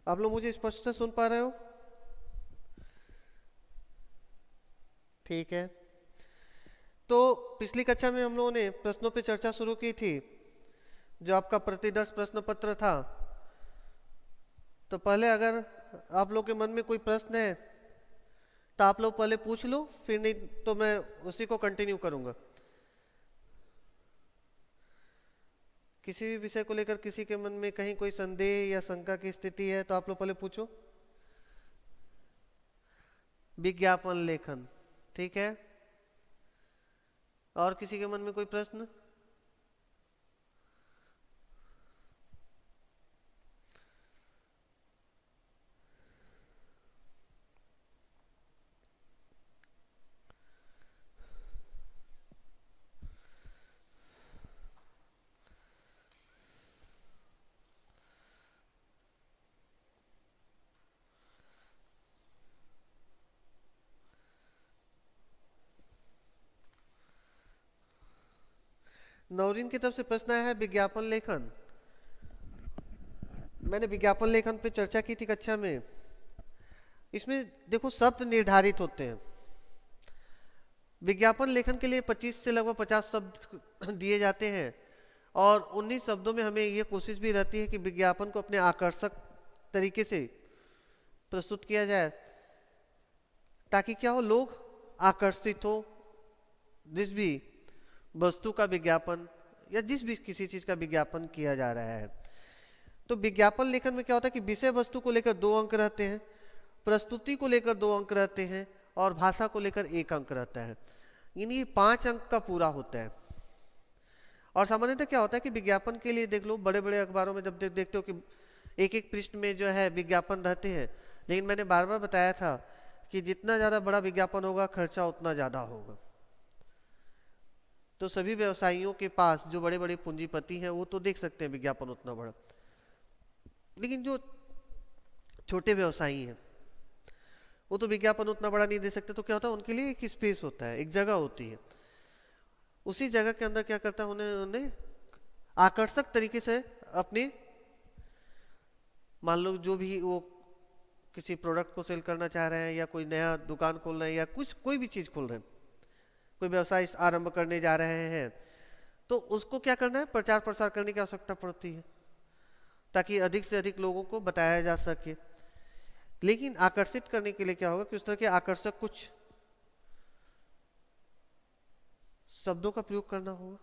आप लोग मुझे स्पष्ट से सुन पा रहे हो? ठीक है। तो पिछली कक्षा में हम लोगों ने प्रश्नों पे चर्चा शुरू की थी, जो आपका प्रतिदर्श प्रश्न पत्र था। तो पहले अगर आप लोग के मन में कोई प्रश्न है तो आप लोग पहले पूछ लो, फिर नहीं तो मैं उसी को कंटिन्यू करूंगा। किसी भी विषय को लेकर किसी के मन में कहीं कोई संदेह या शंका की स्थिति है तो आप लोग पहले पूछो। विज्ञापन लेखन, ठीक है। और किसी के मन में कोई प्रश्न? नौरीन की तरफ से प्रश्न आया है विज्ञापन लेखन। मैंने विज्ञापन लेखन पे चर्चा की थी कक्षा में। इसमें देखो शब्द निर्धारित होते हैं। विज्ञापन लेखन के लिए 25 से लगभग 50 शब्द दिए जाते हैं और 19 शब्दों में हमें ये कोशिश भी रहती है कि विज्ञापन को अपने आकर्षक तरीके से प्रस्तुत किया जाए, ताकि क्या हो, लोग आकर्षित हो। जिस भी वस्तु का विज्ञापन या जिस भी किसी चीज का विज्ञापन किया जा रहा है, तो विज्ञापन लेखन में क्या होता है कि विषय वस्तु को लेकर 2 अंक रहते हैं, प्रस्तुति को लेकर 2 अंक रहते हैं और भाषा को लेकर 1 अंक रहता है। यानी ये 5 अंक का पूरा होता है। और सामान्यतः क्या होता है कि विज्ञापन के लिए देख लो, बड़े बड़े अखबारों में जब देखते हो कि एक एक पृष्ठ में जो है विज्ञापन रहते हैं, लेकिन मैंने बार बार बताया था कि जितना ज़्यादा बड़ा विज्ञापन होगा खर्चा उतना ज़्यादा होगा। तो सभी व्यवसायियों के पास जो बड़े बड़े पूंजीपति हैं वो तो देख सकते हैं विज्ञापन उतना बड़ा, लेकिन जो छोटे व्यवसायी हैं वो तो विज्ञापन उतना बड़ा नहीं दे सकते। तो क्या होता है, उनके लिए एक स्पेस होता है, एक जगह होती है। उसी जगह के अंदर क्या करता है, उन्हें आकर्षक तरीके से अपने, मान लो जो भी वो किसी प्रोडक्ट को सेल करना चाह रहे हैं या कोई नया दुकान खोल रहे हैं या कुछ कोई भी चीज़ खोल रहे हैं, कोई व्यवसाय आरंभ करने जा रहे हैं, तो उसको क्या करना है, प्रचार प्रसार करने की आवश्यकता पड़ती है ताकि अधिक से अधिक लोगों को बताया जा सके। लेकिन आकर्षित करने के लिए क्या होगा कि उस तरह के आकर्षक कुछ शब्दों का प्रयोग करना होगा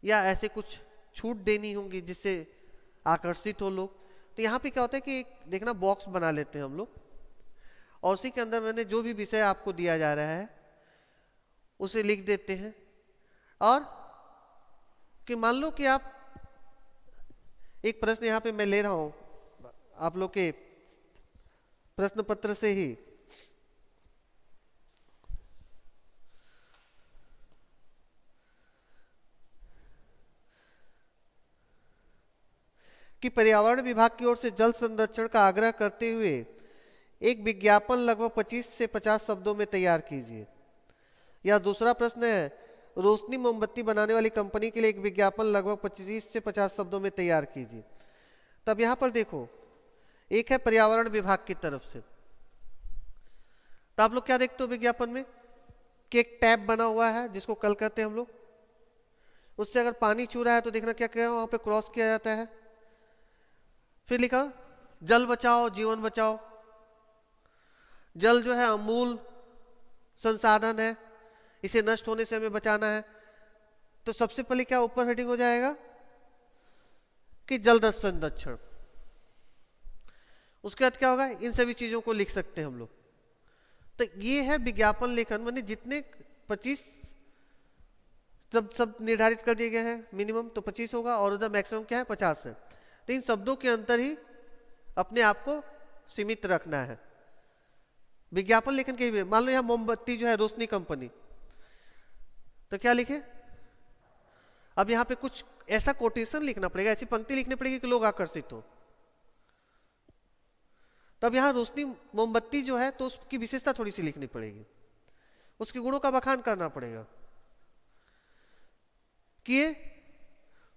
या ऐसे कुछ छूट देनी होंगी जिससे आकर्षित हो लोग। तो यहाँ पे क्या होता है कि एक देखना बॉक्स बना लेते हैं हम लोग और उसी के अंदर मैंने जो भी विषय आपको दिया जा रहा है उसे लिख देते हैं। और कि मान लो कि आप एक प्रश्न यहाँ पे मैं ले रहा हूँ आप लोग के प्रश्न पत्र से ही, कि पर्यावरण विभाग की ओर से जल संरक्षण का आग्रह करते हुए एक विज्ञापन लगभग 25 से 50 शब्दों में तैयार कीजिए। या दूसरा प्रश्न है, रोशनी मोमबत्ती बनाने वाली कंपनी के लिए एक विज्ञापन लगभग 25 से 50 शब्दों में तैयार कीजिए। तब यहां पर देखो, एक है पर्यावरण विभाग की तरफ से, तो आप लोग क्या देखते हो विज्ञापन में कि एक टैप बना हुआ है जिसको कल कहते हैं हम लोग, उससे अगर पानी चू रहा है तो देखना क्या क्या वहां पे क्रॉस किया जाता है, फिर लिखा जल बचाओ जीवन बचाओ। जल जो है अमूल संसाधन है, इसे नष्ट होने से हमें बचाना है। तो सबसे पहले क्या ऊपर हेडिंग हो जाएगा कि जल संरक्षण। उसके बाद क्या होगा, इन सभी चीजों को लिख सकते हैं हम लोग। तो ये है विज्ञापन लेखन, माने जितने 25 सब निर्धारित कर दिए गए हैं, मिनिमम तो 25 होगा और उधर मैक्सिमम क्या है 50 है। तो इन शब्दों के अंदर ही अपने आप को सीमित रखना है। विज्ञापन लेखन के भी मान लो यहां मोमबत्ती जो है रोशनी कंपनी, तो क्या लिखे, अब यहां पे कुछ ऐसा कोटेशन लिखना पड़ेगा, ऐसी पंक्ति लिखनी पड़ेगी कि लोग आकर्षित हो। तब यहां रोशनी मोमबत्ती जो है तो उसकी विशेषता थोड़ी सी लिखनी पड़ेगी, उसके गुणों का बखान करना पड़ेगा कि ये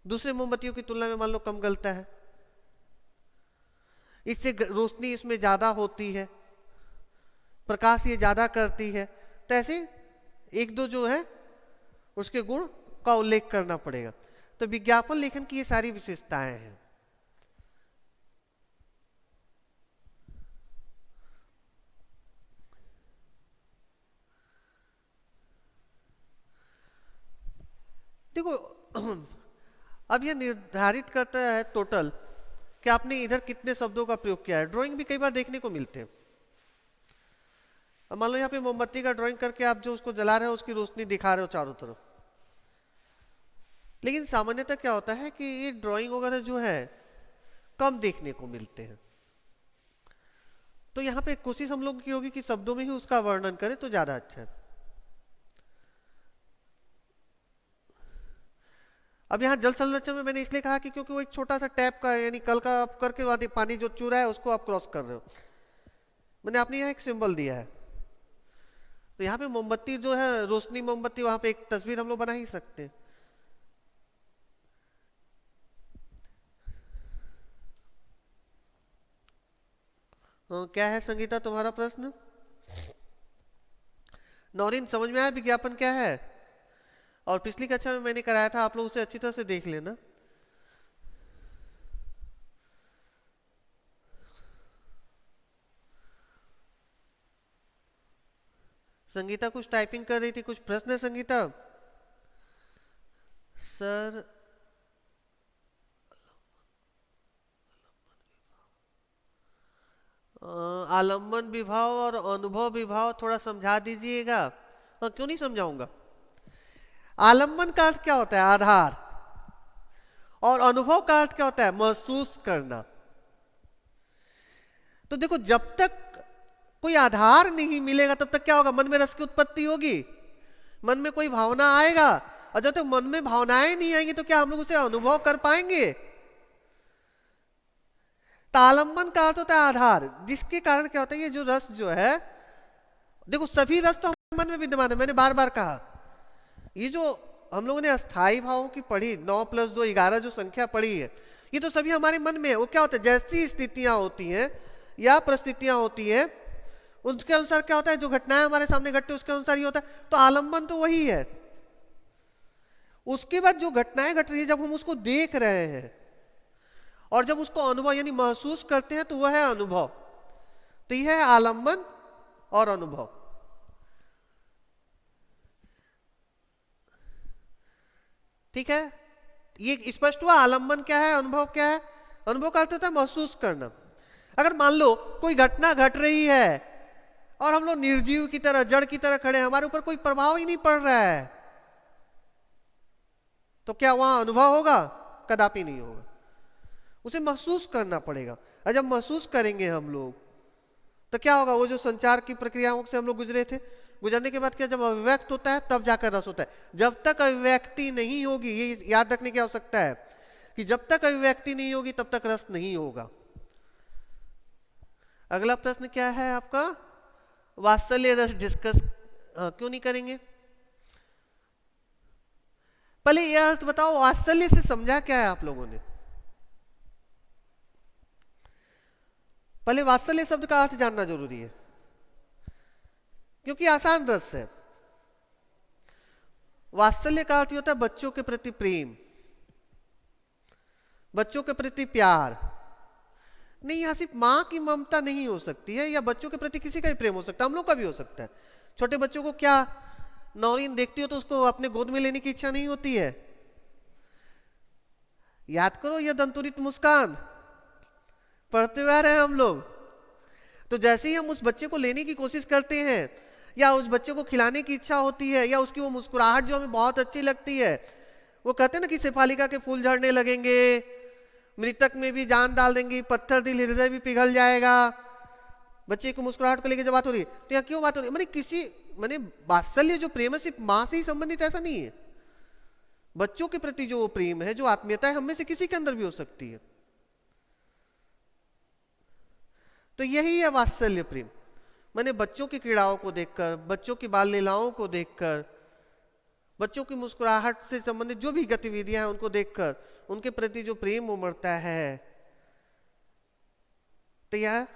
दूसरे मोमबत्तियों की तुलना में मान लो कम गलता है। इससे रोशनी इसमें ज्यादा होती है, प्रकाश ये ज्यादा करती है। तो ऐसे एक दो जो है उसके गुण का उल्लेख करना पड़ेगा। तो विज्ञापन लेखन की ये सारी विशेषताएं हैं। देखो अब यह निर्धारित करता है टोटल कि आपने इधर कितने शब्दों का प्रयोग किया है। ड्राइंग भी कई बार देखने को मिलते हैं। अब मान लो यहाँ पे मोमबत्ती का ड्राइंग करके आप जो उसको जला रहे हो उसकी रोशनी दिखा रहे हो चारों तरफ, लेकिन सामान्यतः क्या होता है कि ये ड्राइंग वगैरह जो है कम देखने को मिलते हैं। तो यहाँ पे कोशिश हम लोग की होगी कि शब्दों में ही उसका वर्णन करें तो ज्यादा अच्छा है। अब यहाँ जल संरक्षण में मैंने इसलिए कहा कि क्योंकि वो एक छोटा सा टैप का यानी कल का आप करके पानी जो चू रहा है उसको आप क्रॉस कर रहे हो, मैंने आपने यहाँ एक सिंबल दिया है। तो यहाँ पे मोमबत्ती जो है रोशनी मोमबत्ती, वहां पे एक तस्वीर हम लोग बना ही सकते हैं। क्या है संगीता तुम्हारा प्रश्न? नौरीन समझ में आया विज्ञापन क्या है? और पिछली कक्षा में मैंने कराया था, आप लोग उसे अच्छी तरह से देख लेना। संगीता कुछ टाइपिंग कर रही थी, कुछ प्रश्न है संगीता? सर आलम्बन विभाव और अनुभव विभाव थोड़ा समझा दीजिएगा। क्यों नहीं समझाऊंगा। आलम्बन का अर्थ क्या होता है? आधार। और अनुभव का अर्थ क्या होता है? महसूस करना। तो देखो जब तक कोई आधार नहीं मिलेगा तब तक क्या होगा? मन में रस की उत्पत्ति होगी, मन में कोई भावना आएगा, और जब तक मन में भावनाएं नहीं आएंगी तो क्या हम लोग उसे अनुभव कर पाएंगे? आलम्बन का अर्थ होता है आधार, जिसके कारण क्या होता है ये जो रस जो है, देखो सभी रस तो हमारे मन में विद्यमान है। मैंने बार बार कहा ये जो हम लोगों ने अस्थाई भावों की पढ़ी 9 + 2 11 जो संख्या पढ़ी है, ये तो सभी हमारे मन में है। वो क्या होता है? जैसी स्थितियां होती हैं या परिस्थितियां होती हैं उसके अनुसार क्या होता है, जो घटनाएं हमारे सामने घटती है उसके अनुसार ही होता है। तो आलम्बन तो वही है। उसके बाद जो घटनाएं घट रही है जब हम उसको देख रहे हैं और जब उसको अनुभव यानी महसूस करते हैं तो वह है अनुभव। तो यह है आलम्बन और अनुभव। ठीक है, ये स्पष्ट हुआ। आलम्बन क्या है, अनुभव क्या है? अनुभव का अर्थ होता है महसूस करना। अगर मान लो कोई घटना घट रही है और हम लोग निर्जीव की तरह जड़ की तरह खड़े हैं, हमारे ऊपर कोई प्रभाव ही नहीं पड़ रहा है, तो क्या वहां अनुभव होगा? कदापि नहीं होगा। उसे महसूस करना पड़ेगा। और जब महसूस करेंगे हम लोग तो क्या होगा? वो जो संचार की प्रक्रियाओं से हम लोग गुजरे थे, गुजरने के बाद क्या जब अभिव्यक्त होता है तब जाकर रस होता है। जब तक अभिव्यक्ति नहीं होगी, ये याद रखने की आवश्यकता है कि जब तक अभिव्यक्ति नहीं होगी तब तक रस नहीं होगा। अगला प्रश्न क्या है आपका? वात्सल्य रस डिस्कस क्यों नहीं करेंगे? पहले यह अर्थ बताओ, वात्सल्य से समझा क्या है आप लोगों ने? पहले वात्सल्य शब्द का अर्थ जानना जरूरी है, क्योंकि आसान रस है। वात्सल्य का अर्थ होता है बच्चों के प्रति प्रेम, बच्चों के प्रति प्यार। नहीं, यहां सिर्फ मां की ममता नहीं हो सकती है, या बच्चों के प्रति किसी का भी प्रेम हो सकता है, हम लोग का भी हो सकता है। छोटे बच्चों को क्या नौरीन देखती हो तो उसको अपने गोद में लेने की इच्छा नहीं होती है? याद करो यह दंतुरित मुस्कान, पढ़ते हुए आ रहे हैं हम लोग। तो जैसे ही हम उस बच्चे को लेने की कोशिश करते हैं या उस बच्चे को खिलाने की इच्छा होती है या उसकी वो मुस्कुराहट जो हमें बहुत अच्छी लगती है, वो कहते हैं ना कि शेफालिका के फूल झड़ने लगेंगे, मृतक में भी जान डाल देंगी, पत्थर दिल हृदय भी पिघल जाएगा। बच्चे को मुस्कुराहट को लेकर जब बात हो रही है तो यहाँ क्यों बात हो रही है? मैंने वात्सल्य जो प्रेम है सिर्फ मां से ही संबंधित ऐसा नहीं है। बच्चों के प्रति जो प्रेम है, जो आत्मीयता है, हम में से किसी के अंदर भी हो सकती है। तो यही है वात्सल्य प्रेम। मैंने बच्चों की क्रीड़ाओं को देखकर, बच्चों की बाल लीलाओं को देखकर, बच्चों की मुस्कुराहट से संबंधित जो भी गतिविधियां हैं उनको देखकर उनके प्रति जो प्रेम उमड़ता है, तो यह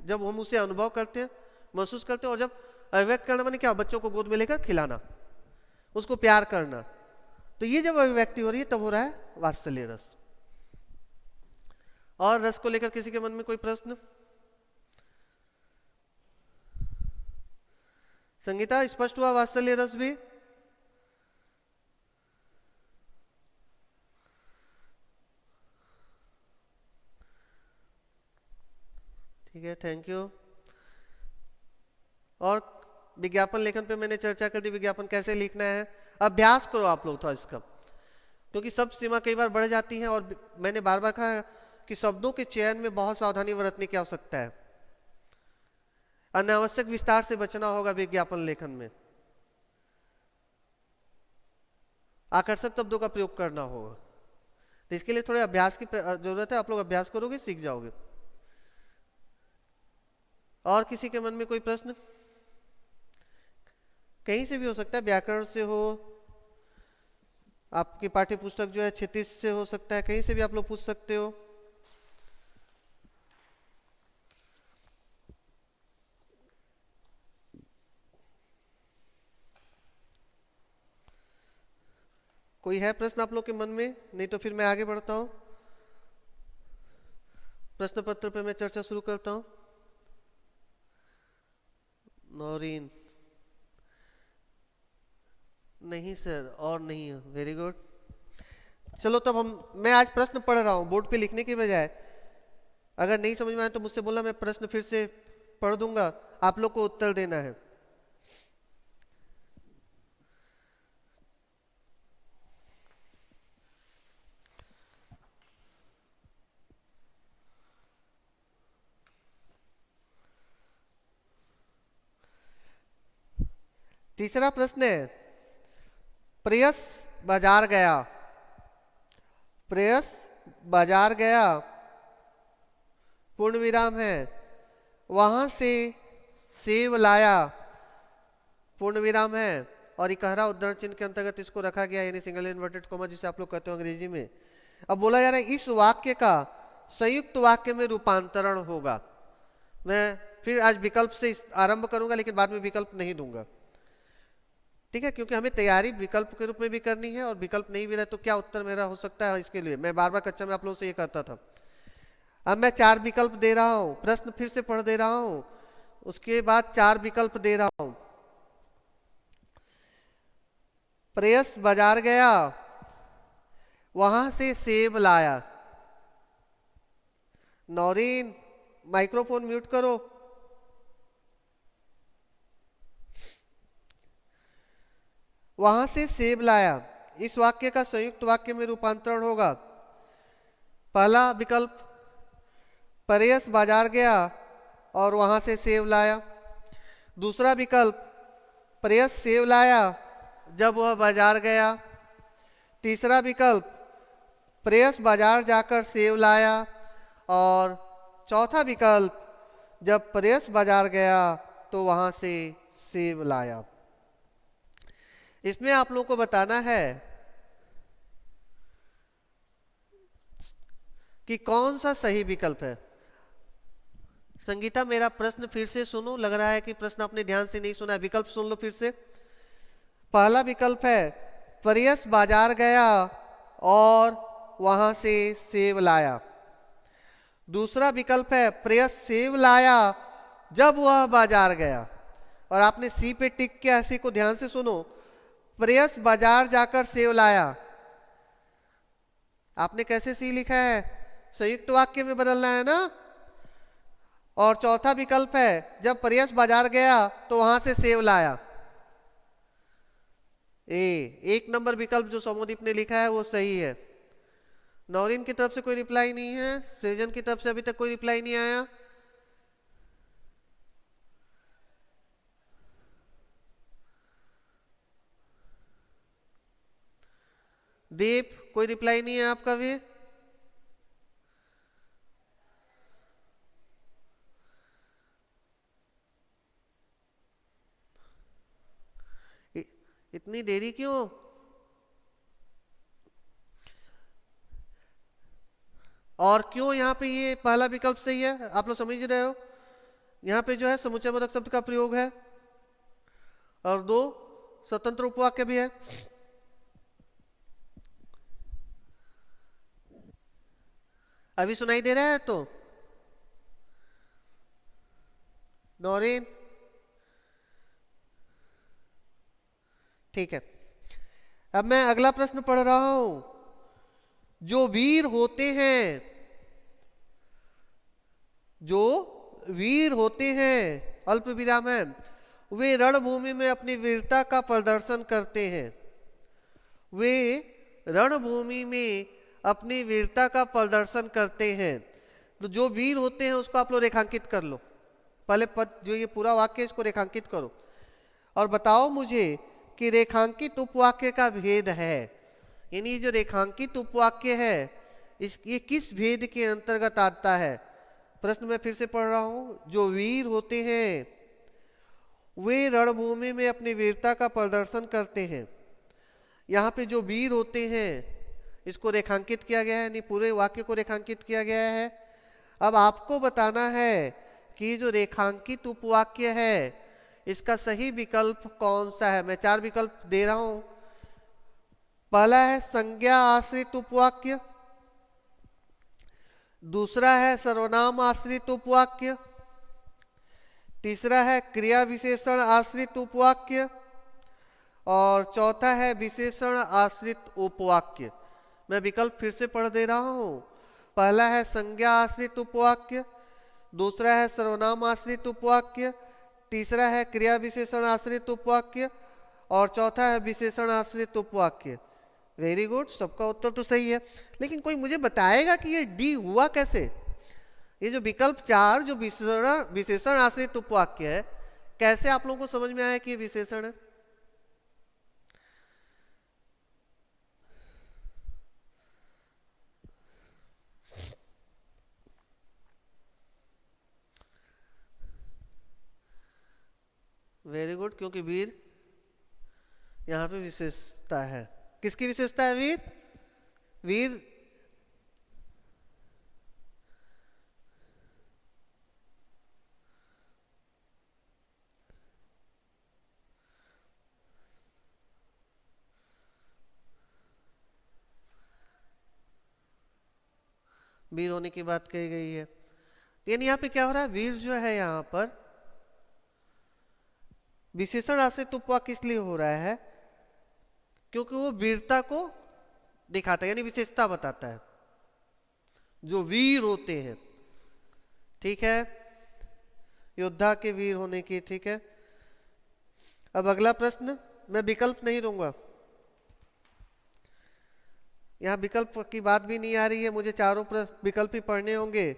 जब हम उसे अनुभव करते हैं, महसूस करते हैं, और जब अभिव्यक्त करना माने क्या, बच्चों को गोद में लेकर खिलाना, उसको प्यार करना, तो ये जब अभिव्यक्ति हो रही है तब हो रहा है वात्सल्य रस। और रस को लेकर किसी के मन में कोई प्रश्न? संगीता, स्पष्ट हुआ वात्सल्य रस भी? ठीक है, थैंक यू। और विज्ञापन लेखन पे मैंने चर्चा कर दी, विज्ञापन कैसे लिखना है। अभ्यास करो आप लोग थोड़ा इसका, क्योंकि सब सीमा कई बार बढ़ जाती है, और मैंने बार बार कहा कि शब्दों के चयन में बहुत सावधानी बरतने की आवश्यकता है। अनावश्यक विस्तार से बचना होगा विज्ञापन लेखन में, आकर्षक शब्दों का प्रयोग करना होगा। तो इसके लिए थोड़े अभ्यास की जरूरत है, आप लोग अभ्यास करोगे सीख जाओगे। और किसी के मन में कोई प्रश्न? कहीं से भी हो सकता है, व्याकरण से हो, आपकी पाठ्य पुस्तक जो है क्षितिज से हो सकता है, कहीं से भी आप लोग पूछ सकते हो। कोई है प्रश्न आप लोग के मन में? नहीं तो फिर मैं आगे बढ़ता हूं, प्रश्न पत्र पे मैं चर्चा शुरू करता हूं। नौरीन? नहीं सर, और नहीं है। Very good. चलो तब मैं आज प्रश्न पढ़ रहा हूं बोर्ड पे लिखने की बजाय। अगर नहीं समझ में आए तो मुझसे बोला, मैं प्रश्न फिर से पढ़ दूंगा, आप लोग को उत्तर देना है। तीसरा प्रश्न है, प्रेयस बाजार गया। प्रेयस बाजार गया, पूर्ण विराम है, वहां से सेब लाया, पूर्ण विराम है, और इकहरा उद्धरण चिन्ह के अंतर्गत इसको रखा गया, यानी सिंगल इन्वर्टेड कॉमा जिसे आप लोग कहते हो अंग्रेजी में। अब बोला जा रहा है इस वाक्य का संयुक्त वाक्य में रूपांतरण होगा। मैं फिर आज विकल्प से आरंभ करूंगा, लेकिन बाद में विकल्प नहीं दूंगा, ठीक है, क्योंकि हमें तैयारी विकल्प के रूप में भी करनी है, और विकल्प नहीं भी रहे तो क्या उत्तर मेरा हो सकता है, इसके लिए मैं बार बार कक्षा में आप लोगों से ये कहता था। अब मैं 4 विकल्प दे रहा हूं, प्रश्न फिर से पढ़ दे रहा हूं, उसके बाद 4 विकल्प दे रहा हूं। प्रेयस बाजार गया, वहां से सेब लाया। नौरीन, माइक्रोफोन म्यूट करो। वहां से सेब लाया, इस वाक्य का संयुक्त वाक्य में रूपांतरण होगा। पहला विकल्प, प्रेयस बाजार गया और वहां से सेब लाया। दूसरा विकल्प, प्रेयस सेब लाया जब वह बाजार गया। तीसरा विकल्प, प्रेयस बाजार जाकर सेब लाया। और चौथा विकल्प, जब प्रेयस बाजार गया तो वहां से सेब लाया। इसमें आप लोगों को बताना है कि कौन सा सही विकल्प है। संगीता, मेरा प्रश्न फिर से सुनो, लग रहा है कि प्रश्न आपने ध्यान से नहीं सुना, विकल्प सुन लो फिर से। पहला विकल्प है, प्रेयस बाजार गया और वहां से सेब लाया। दूसरा विकल्प है, प्रेयस सेब लाया जब वह बाजार गया। और आपने सी पे टिक किया, सी को ध्यान से सुनो, प्रेयस बाजार जाकर सेब लाया। आपने कैसे सी लिखा है? संयुक्त वाक्य में बदलना है ना। और चौथा विकल्प है, जब प्रेयस बाजार गया तो वहां से सेब लाया। एक नंबर विकल्प जो सोमोदीप ने लिखा है वो सही है। नौरीन की तरफ से कोई रिप्लाई नहीं है, सृजन की तरफ से अभी तक कोई रिप्लाई नहीं आया। दीप, कोई रिप्लाई नहीं है आपका भी? इतनी देरी क्यों? और क्यों यहाँ पे ये पहला विकल्प सही है, आप लोग समझ रहे हो? यहाँ पे जो है समुच्चयबोधक शब्द का प्रयोग है और 2 स्वतंत्र उपवाक्य भी है। अभी सुनाई दे रहा है? तो नौरीन, ठीक है। अब मैं अगला प्रश्न पढ़ रहा हूं। जो वीर होते हैं, जो वीर होते हैं, अल्प विराम है, वे रणभूमि में अपनी वीरता का प्रदर्शन करते हैं। वे रणभूमि में अपनी वीरता का प्रदर्शन करते हैं। तो जो वीर होते हैं उसको आप लोग रेखांकित कर लो। पहले पद जो ये पूरा वाक्य है इसको रेखांकित करो और बताओ मुझे कि रेखांकित उपवाक्य का भेद है, यानी जो रेखांकित उपवाक्य है ये किस भेद के अंतर्गत आता है। प्रश्न मैं फिर से पढ़ रहा हूं। जो वीर होते हैं वे रणभूमि में अपनी वीरता का प्रदर्शन करते हैं। यहाँ पे जो वीर होते हैं इसको रेखांकित किया गया है, यानी पूरे वाक्य को रेखांकित किया गया है। अब आपको बताना है कि जो रेखांकित उपवाक्य है इसका सही विकल्प कौन सा है। मैं 4 विकल्प दे रहा हूं। पहला है संज्ञा आश्रित उपवाक्य, दूसरा है सर्वनाम आश्रित उपवाक्य, तीसरा है क्रिया विशेषण आश्रित उपवाक्य और चौथा है विशेषण आश्रित उपवाक्य। मैं विकल्प फिर से पढ़ दे रहा हूं। पहला है संज्ञा आश्रित उपवाक्य, दूसरा है सर्वनाम आश्रित उपवाक्य, तीसरा है क्रिया विशेषण आश्रित उपवाक्य और चौथा है विशेषण आश्रित उपवाक्य। वेरी गुड, सबका उत्तर तो सही है। लेकिन कोई मुझे बताएगा कि ये डी हुआ कैसे? ये जो विकल्प 4 जो विशेषण आश्रित उपवाक्य है, कैसे आप लोगों को समझ में आया कि ये विशेषण है? वेरी गुड, क्योंकि वीर यहां पे विशेषता है। किसकी विशेषता है? वीर, वीर वीर होने की बात कही गई है। यानी यहाँ पे क्या हो रहा है? वीर जो है यहाँ पर विशेषण आश्रित उपवाक्य इसलिए हो रहा है क्योंकि वो वीरता को दिखाता है, यानी विशेषता बताता है। जो वीर होते हैं, ठीक है, योद्धा के वीर होने की, ठीक है। अब अगला प्रश्न, मैं विकल्प नहीं दूंगा, यहाँ विकल्प की बात भी नहीं आ रही है। मुझे चारों विकल्प ही पढ़ने होंगे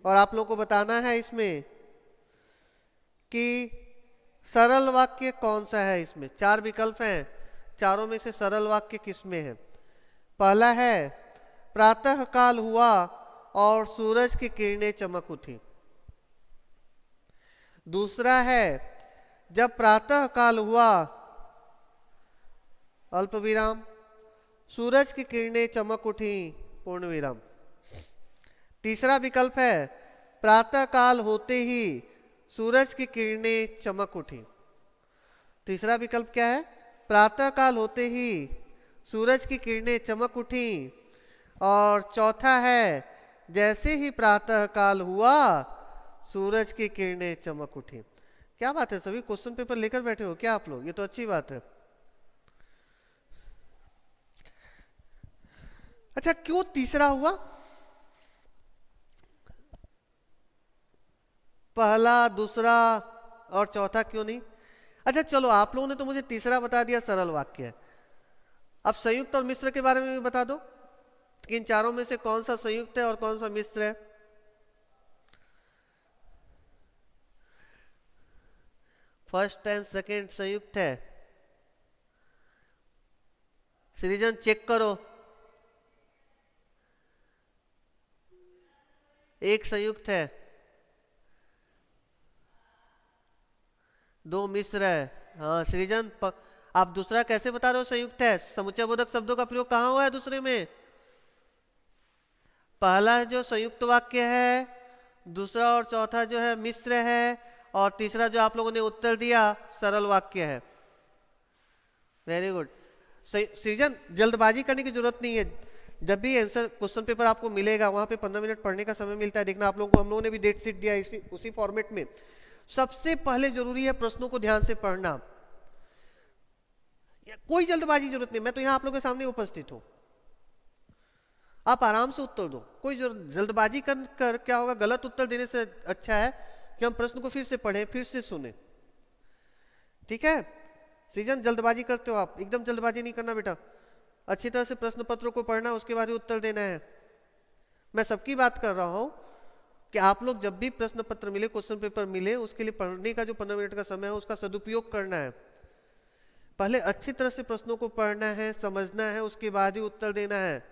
और आप लोगों को बताना है इसमें कि सरल वाक्य कौन सा है। इसमें 4 विकल्प हैं, चारों में से सरल वाक्य किसमें है? पहला है प्रातः काल हुआ और सूरज की किरणें चमक उठी। दूसरा है जब प्रातः काल हुआ अल्प विराम सूरज की किरणें चमक उठी पूर्ण विराम। तीसरा विकल्प है प्रातः काल होते ही सूरज की किरणें चमक उठी। तीसरा विकल्प क्या है? प्रातः काल होते ही सूरज की किरणें चमक उठी। और चौथा है जैसे ही प्रातः काल हुआ सूरज की किरणें चमक उठी। क्या बात है, सभी क्वेश्चन पेपर लेकर बैठे हो क्या आप लोग? ये तो अच्छी बात है। अच्छा, क्यों तीसरा हुआ? पहला, दूसरा और चौथा क्यों नहीं? अच्छा चलो, आप लोगों ने तो मुझे तीसरा बता दिया, सरल वाक्य है। अब संयुक्त और मिश्र के बारे में भी बता दो कि इन चारों में से कौन सा संयुक्त है और कौन सा मिश्र है। फर्स्ट एंड सेकंड संयुक्त है। सृजन चेक करो, एक संयुक्त है, 2 मिश्र है। हाँ सृजन, आप दूसरा कैसे बता रहे हो संयुक्त है? समुच्चयबोधक शब्दों का प्रयोग कहाँ हुआ है दूसरे में? पहला जो संयुक्त वाक्य है, दूसरा और चौथा जो है मिश्र है, और तीसरा जो आप लोगों ने उत्तर दिया सरल वाक्य है। Very good. सृजन, जल्दबाजी करने की जरूरत नहीं है। जब भी आंसर क्वेश्चन पेपर आपको मिलेगा वहां पे 15 मिनट पढ़ने का समय मिलता है। देखना आप लोगों को हम लोगों ने भी डेट शीट दिया इसी उसी फॉर्मेट में। सबसे पहले जरूरी है प्रश्नों को ध्यान से पढ़ना, कोई जल्दबाजी जरूरत नहीं। मैं तो यहाँ आप लोगों के सामने उपस्थित हूं, आप आराम से उत्तर दो। कोई जल्दबाजी कर क्या होगा, गलत उत्तर देने से अच्छा है कि हम प्रश्न को फिर से पढ़ें, फिर से सुने। ठीक है सृजन, जल्दबाजी करते हो आप, एकदम जल्दबाजी नहीं करना बेटा। अच्छी तरह से प्रश्न पत्रों को पढ़ना, उसके बाद ही उत्तर देना है। मैं सबकी बात कर रहा हूं कि आप लोग जब भी प्रश्न पत्र मिले, क्वेश्चन पेपर मिले, उसके लिए पढ़ने का जो 15 मिनट का समय है उसका सदुपयोग करना है। पहले अच्छी तरह से प्रश्नों को पढ़ना है, समझना है, उसके बाद ही उत्तर देना है।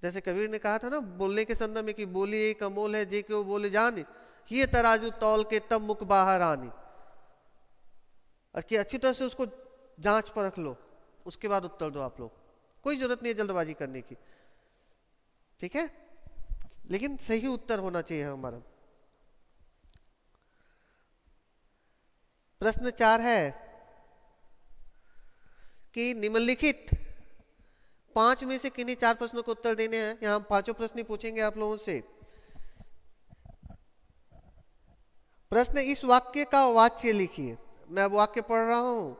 जैसे कबीर ने कहा था ना बोलने के संदर्भ में कि बोली एक अमोल है जे क्यों बोले जानी, ये तराजू तौल के तब मुख बाहर आनी। अच्छी तरह से उसको जांच परख लो, उसके बाद उत्तर दो आप लोग। कोई जरूरत नहीं है जल्दबाजी करने की, ठीक है, लेकिन सही उत्तर होना चाहिए हमारा। प्रश्न 4 है कि निम्नलिखित 5 में से किन्हीं 4 प्रश्नों को उत्तर देने हैं। यहां हम 5 प्रश्न पूछेंगे आप लोगों से। प्रश्न, इस वाक्य का वाच्य लिखिए। मैं अब वाक्य पढ़ रहा हूं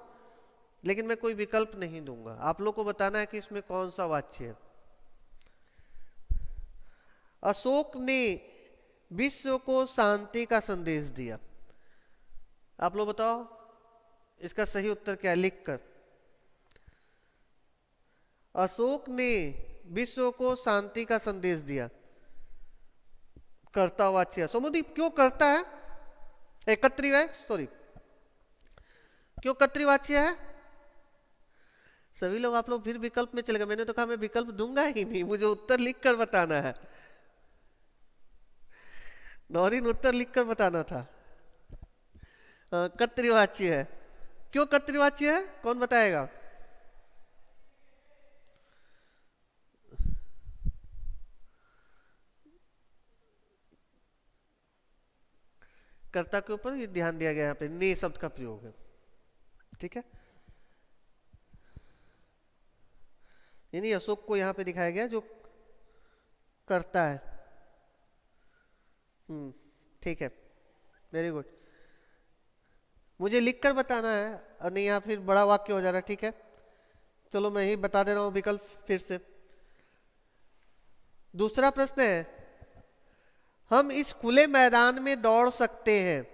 लेकिन मैं कोई विकल्प नहीं दूंगा, आप लोग को बताना है कि इसमें कौन सा वाच्य है। अशोक ने विश्व को शांति का संदेश दिया। आप लोग बताओ इसका सही उत्तर क्या है, लिख कर। अशोक ने विश्व को शांति का संदेश दिया, कर्ता वाच्य। समुदी क्यों करता है, एकत्रीय है, सॉरी, क्यों कर्तृवाच्य है? सभी लोग आप लोग फिर विकल्प में चले गए। मैंने तो कहा मैं विकल्प दूंगा ही नहीं, मुझे उत्तर लिखकर बताना है। नौरीन उत्तर लिखकर बताना था। कर्तृवाच्य है। क्यों कर्तृवाच्य है, कौन बताएगा? कर्ता के ऊपर ये ध्यान दिया गया, यहाँ पे ने शब्द का प्रयोग है, ठीक है। यानी अशोक को यहाँ पे दिखाया गया जो करता है। ठीक है, वेरी गुड। मुझे लिखकर बताना है और नहीं यहाँ फिर बड़ा वाक्य हो जा रहा है, ठीक है। चलो मैं ही बता दे रहा हूँ विकल्प फिर से। दूसरा प्रश्न है, हम इस खुले मैदान में दौड़ सकते हैं।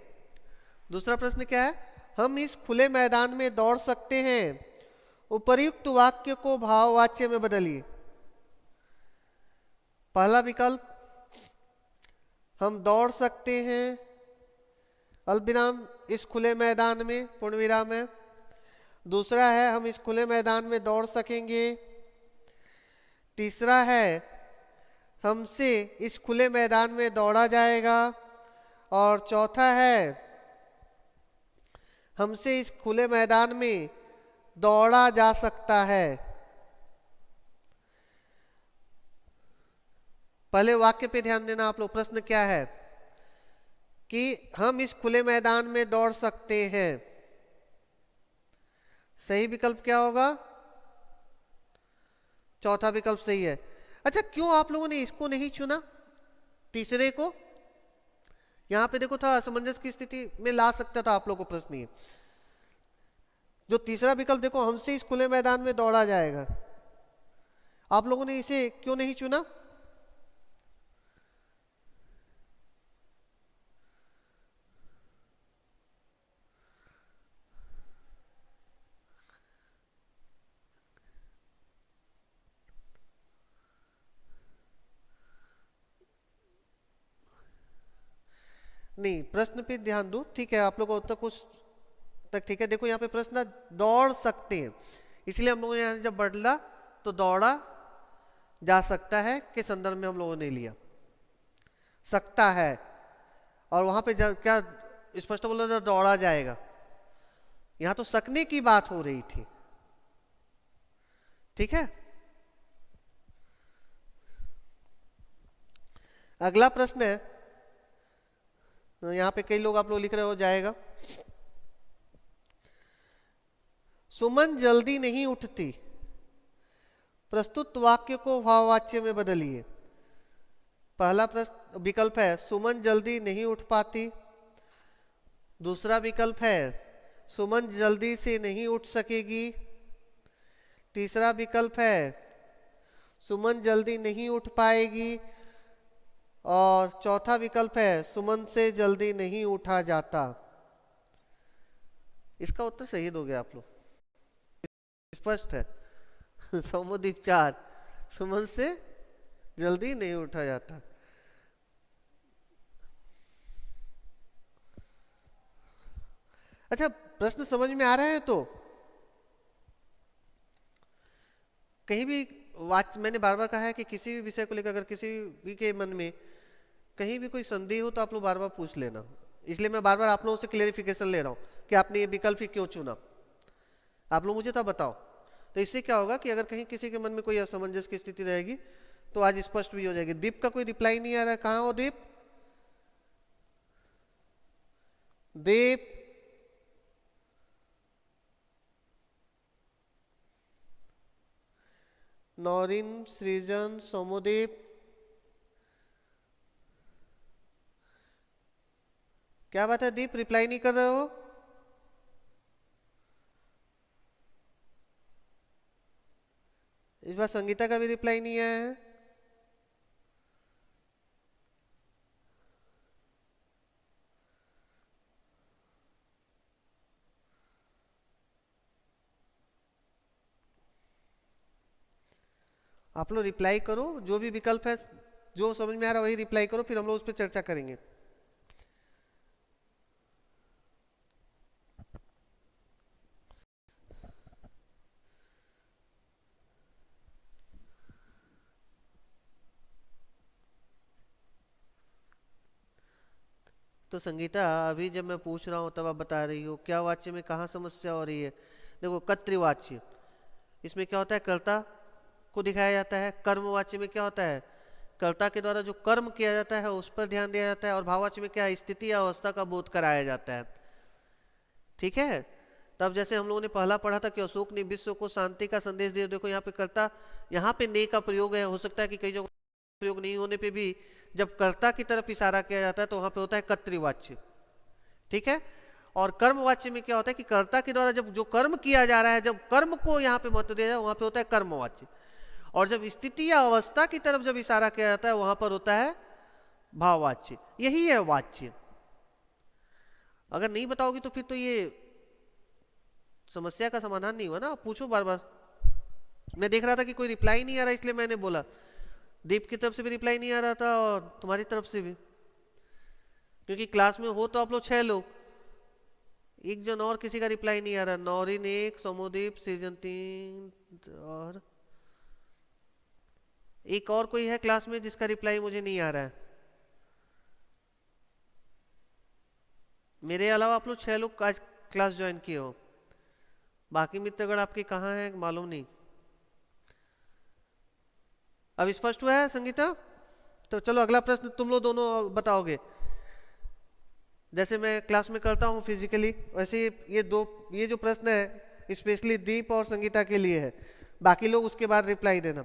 दूसरा प्रश्न क्या है, हम इस खुले मैदान में दौड़ सकते हैं। उपर्युक्त वाक्य को भाववाच्य में बदलिए। पहला विकल्प, हम दौड़ सकते हैं अल्पविराम इस खुले मैदान में, पूर्ण विराम है। दूसरा है हम इस खुले मैदान में दौड़ सकेंगे। तीसरा है हमसे इस खुले मैदान में दौड़ा जाएगा। और चौथा है हमसे इस खुले मैदान में दौड़ा जा सकता है। पहले वाक्य पे ध्यान देना आप लोग। प्रश्न क्या है कि हम इस खुले मैदान में दौड़ सकते हैं। सही विकल्प क्या होगा? चौथा विकल्प सही है। अच्छा, क्यों आप लोगों ने इसको नहीं चुना, तीसरे को? यहां पे देखो, था असमंजस की स्थिति में ला सकता था आप लोगों को प्रश्न ये। जो तीसरा विकल्प देखो, हमसे इस खुले मैदान में दौड़ा जाएगा, आप लोगों ने इसे क्यों नहीं चुना? नहीं, प्रश्न पे ध्यान दो, ठीक है। आप लोग को तक कुछ तक ठीक है। देखो यहाँ पे प्रश्न दौड़ सकते हैं, इसलिए हम लोगों ने यहाँ जब बदला तो दौड़ा जा सकता है के संदर्भ में हम लोगों ने लिया सकता है। और वहां पे क्या स्पष्ट बोला था, दौड़ा जाएगा। यहां तो सकने की बात हो रही थी, ठीक है। अगला प्रश्न है, यहाँ पे कई लोग आप लोग लिख रहे हो जाएगा। सुमन जल्दी नहीं उठती, प्रस्तुत वाक्य को भाववाच्य में बदलिए। पहला प्रश्न विकल्प है सुमन जल्दी नहीं उठ पाती। दूसरा विकल्प है सुमन जल्दी से नहीं उठ सकेगी। तीसरा विकल्प है सुमन जल्दी नहीं उठ पाएगी। और चौथा विकल्प है सुमन से जल्दी नहीं उठा जाता। इसका उत्तर सही दोगे आप लोग, स्पष्ट है। सौम्यदीप 4, सुमन से जल्दी नहीं उठा जाता। अच्छा, प्रश्न समझ में आ रहा है? तो कहीं भी मैंने बार बार कहा है कि किसी भी विषय को लेकर अगर किसी भी के मन में कहीं भी कोई संदेह हो तो आप लोग बार बार पूछ लेना। इसलिए मैं बार बार आप लोगों से क्लेरिफिकेशन ले रहा हूं कि आपने ये विकल्प ही क्यों चुना। आप लोग मुझे तो बताओ। तो इससे क्या होगा कि अगर कहीं किसी के मन में कोई असमंजस की स्थिति रहेगी तो आज स्पष्ट भी हो जाएगी। दीप का कोई रिप्लाई नहीं आ रहा है, कहाँ हो दीप? दीप, नौरीन, सृजन, सोमोदीप, क्या बात है दीप, रिप्लाई नहीं कर रहे हो? इस बार संगीता का भी रिप्लाई नहीं आया है। आप लोग रिप्लाई करो, जो भी विकल्प है जो समझ में आ रहा है वही रिप्लाई करो, फिर हम लोग उस पर चर्चा करेंगे। तो संगीता, अभी जब मैं पूछ रहा हूँ तब आप बता रही हो क्या वाच्य में कहाँ समस्या हो रही है। देखो, कर्तृवाच्य, इसमें क्या होता है, कर्ता को दिखाया जाता है। कर्मवाच्य में क्या होता है, कर्ता के द्वारा जो कर्म किया जाता है उस पर ध्यान दिया जाता है। और भाववाच्य में क्या है, स्थिति या अवस्था का बोध कराया जाता है। ठीक है। तब जैसे हम लोगों ने पहला पढ़ा था कि अशोक ने विश्व को शांति का संदेश दिया। देखो यहाँ पे कर्ता, यहाँ पे ने का प्रयोग है। हो सकता है कि कई जगह प्रयोग नहीं होने पे भी जब कर्ता की तरफ इशारा किया जाता है तो वहां पे होता है कर्तृवाच्य। ठीक है। और कर्मवाच्य में क्या होता है कि कर्ता के द्वारा जब जो कर्म किया जा रहा है, जब कर्म को यहाँ पे महत्व दिया जाए वहां पे होता है कर्मवाच्य। और जब स्थिति या अवस्था की तरफ जब इशारा किया जाता है वहां पर होता है भाववाच्य। यही है वाच्य। अगर नहीं बताओगी तो फिर तो ये समस्या का समाधान नहीं हुआ ना। आप पूछो बार बार। मैं देख रहा था कि कोई रिप्लाई नहीं आ रहा, इसलिए मैंने बोला। दीप की तरफ से भी रिप्लाई नहीं आ रहा था और तुम्हारी तरफ से भी, क्योंकि क्लास में हो तो आप लोग 6 लोग, एक जन और किसी का रिप्लाई नहीं आ रहा। नौरीन 1, सोमोदीप, सृजन 3 और एक और कोई है क्लास में जिसका रिप्लाई मुझे नहीं आ रहा है। मेरे अलावा आप लोग 6 लोग आज क्लास ज्वाइन किए हो। बाकी मित्रगण आपके कहाँ हैं मालूम नहीं। अब स्पष्ट हुआ है संगीता? तो चलो अगला प्रश्न तुम लोग दोनों बताओगे। जैसे मैं क्लास में करता हूँ फिजिकली, वैसे ये जो प्रश्न है स्पेशली दीप और संगीता के लिए है। बाकी लोग उसके बाद रिप्लाई देना।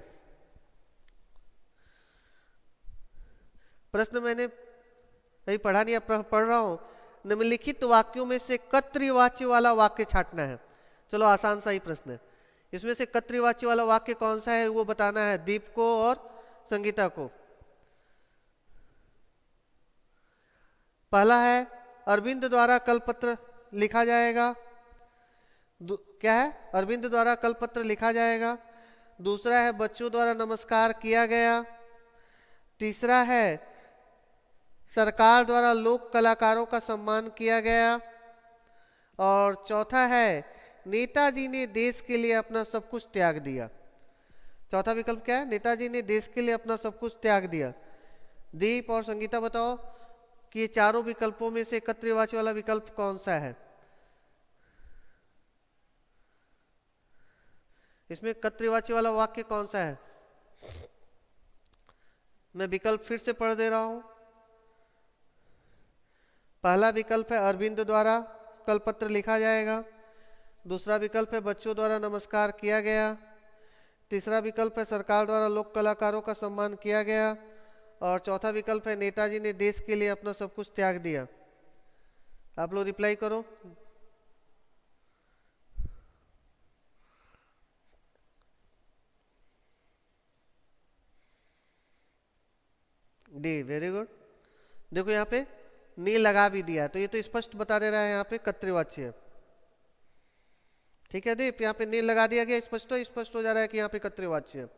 प्रश्न मैंने अभी पढ़ा नहीं, पढ़ रहा हूँ। निम्नलिखित वाक्यों में से कर्तृवाच्य वाला वाक्य छांटना है। चलो आसान सा ही प्रश्न है। इसमें से कर्तृवाच्य वाला वाक्य कौन सा है वो बताना है दीप को और संगीता को। पहला है अरविंद द्वारा कल पत्र लिखा जाएगा। क्या है, अरविंद द्वारा कल पत्र लिखा जाएगा। दूसरा है बच्चों द्वारा नमस्कार किया गया। तीसरा है सरकार द्वारा लोक कलाकारों का सम्मान किया गया। और चौथा है नेताजी ने देश के लिए अपना सब कुछ त्याग दिया। चौथा विकल्प क्या है, नेताजी ने देश के लिए अपना सब कुछ त्याग दिया। दीप और संगीता बताओ कि ये चारों विकल्पों में से कर्तृवाच्य वाला विकल्प कौन सा है। इसमें कर्तृवाच्य वाला वाक्य कौन सा है? मैं विकल्प फिर से पढ़ दे रहा हूं। पहला विकल्प है अरविंद द्वारा कलपत्र लिखा जाएगा। दूसरा विकल्प है बच्चों द्वारा नमस्कार किया गया। तीसरा विकल्प है सरकार द्वारा लोक कलाकारों का सम्मान किया गया। और चौथा विकल्प है नेताजी ने देश के लिए अपना सब कुछ त्याग दिया। आप लोग रिप्लाई करो। D, very good. देखो यहाँ पे नी लगा भी दिया, तो ये तो स्पष्ट बता दे रहा है यहाँ पे कर्तृवाच्य है। ठीक है दीप, यहाँ पे नी लगा दिया गया, स्पष्ट हो जा रहा है कि यहाँ पे कर्तृवाच्य है।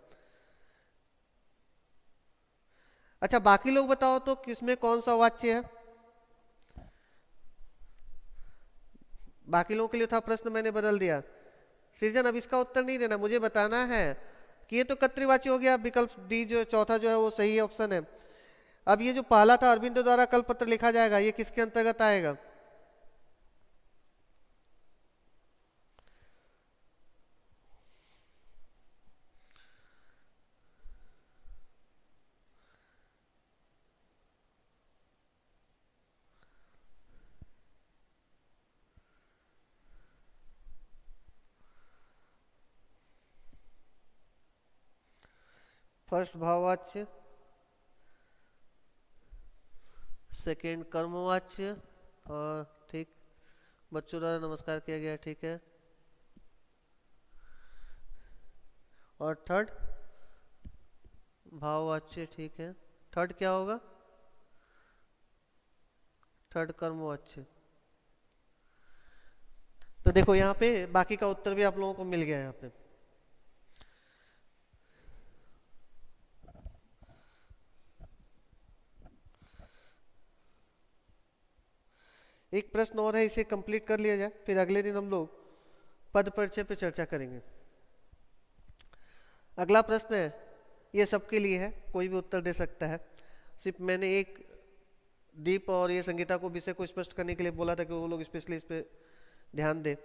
अच्छा, बाकी लोग बताओ तो किसमें कौन सा वाच्य है। बाकी लोगों के लिए था प्रश्न, मैंने बदल दिया। सृजन, अब इसका उत्तर नहीं देना, मुझे बताना है कि ये तो कर्तृवाच्य हो गया। विकल्प डी जो चौथा जो है वो सही ऑप्शन है। अब ये जो पहला था अरविंद द्वारा कलपत्र लिखा जाएगा, ये किसके अंतर्गत आएगा। फर्स्ट भाववाच्य, सेकेंड कर्मवाच्य, और ठीक बच्चों द्वारा नमस्कार किया गया, ठीक है। और थर्ड भाववाच्य, ठीक है। थर्ड क्या होगा, थर्ड कर्मवाच्य। तो देखो यहाँ पे बाकी का उत्तर भी आप लोगों को मिल गया। यहाँ पे एक प्रश्न और है, इसे कंप्लीट कर लिया जाए, फिर अगले दिन हम लोग पद परिचय पे चर्चा करेंगे। अगला प्रश्न है, ये सबके लिए है, कोई भी उत्तर दे सकता है। सिर्फ मैंने एक दीप और ये संगीता को विषय को स्पष्ट करने के लिए बोला था कि वो लोग स्पेशली इस पे ध्यान दें।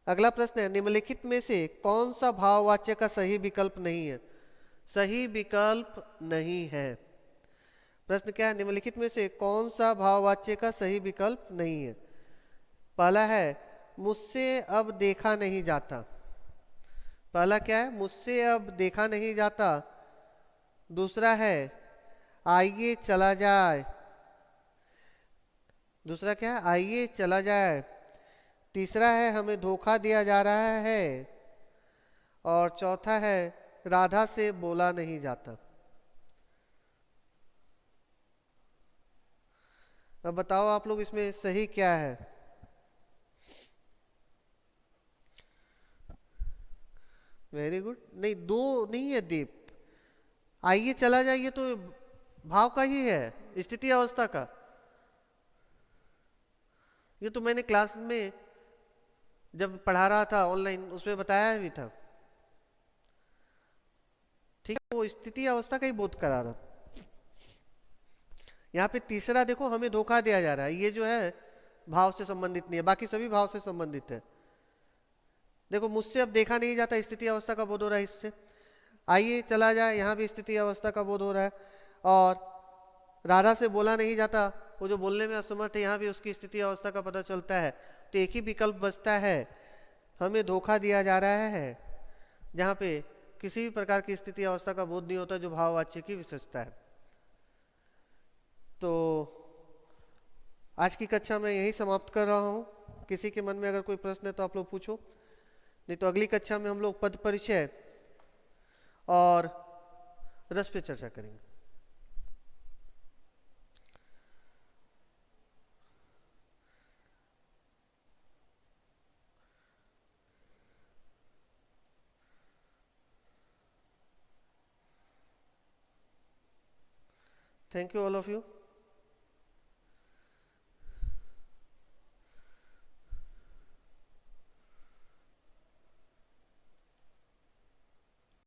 अगला प्रश्न है, निम्नलिखित में से कौन सा भाववाच्य का सही विकल्प नहीं है। सही विकल्प नहीं है। प्रश्न क्या है, निम्नलिखित में से कौन सा भाववाच्य का सही विकल्प नहीं है। पहला है मुझसे अब देखा नहीं जाता। पहला क्या है, मुझसे अब देखा नहीं जाता। दूसरा है आइए चला जाए। दूसरा क्या है, आइए चला जाए। तीसरा है हमें धोखा दिया जा रहा है। और चौथा है राधा से बोला नहीं जाता। अब बताओ आप लोग इसमें सही क्या है। Very good. नहीं, दो नहीं है दीप। आइए चला जाइए तो भाव का ही है, स्थिति अवस्था का। ये तो मैंने क्लास में जब पढ़ा रहा था ऑनलाइन उसमें बताया भी था। ठीक है, वो स्थिति अवस्था का ही बोध करा रहा। यहाँ पे तीसरा देखो, हमें धोखा दिया जा रहा है, ये जो है भाव से संबंधित नहीं है, बाकी सभी भाव से संबंधित है। देखो, मुझसे अब देखा नहीं जाता, स्थिति अवस्था का बोध हो रहा है इससे। आइए चला जाए, यहाँ भी स्थिति अवस्था का बोध हो रहा है। और राधा से बोला नहीं जाता, वो जो बोलने में असमर्थ है, यहाँ भी उसकी स्थिति अवस्था का पता चलता है। तो एक ही विकल्प बचता है, हमें धोखा दिया जा रहा है, जहाँ पे किसी भी प्रकार की स्थिति अवस्था का बोध नहीं होता, जो भाववाच्य की विशेषता है। तो आज की कक्षा मैं यही समाप्त कर रहा हूँ। किसी के मन में अगर कोई प्रश्न है तो आप लोग पूछो, नहीं तो अगली कक्षा में हम लोग पद परिचय और रस पे चर्चा करेंगे। Thank you all of you.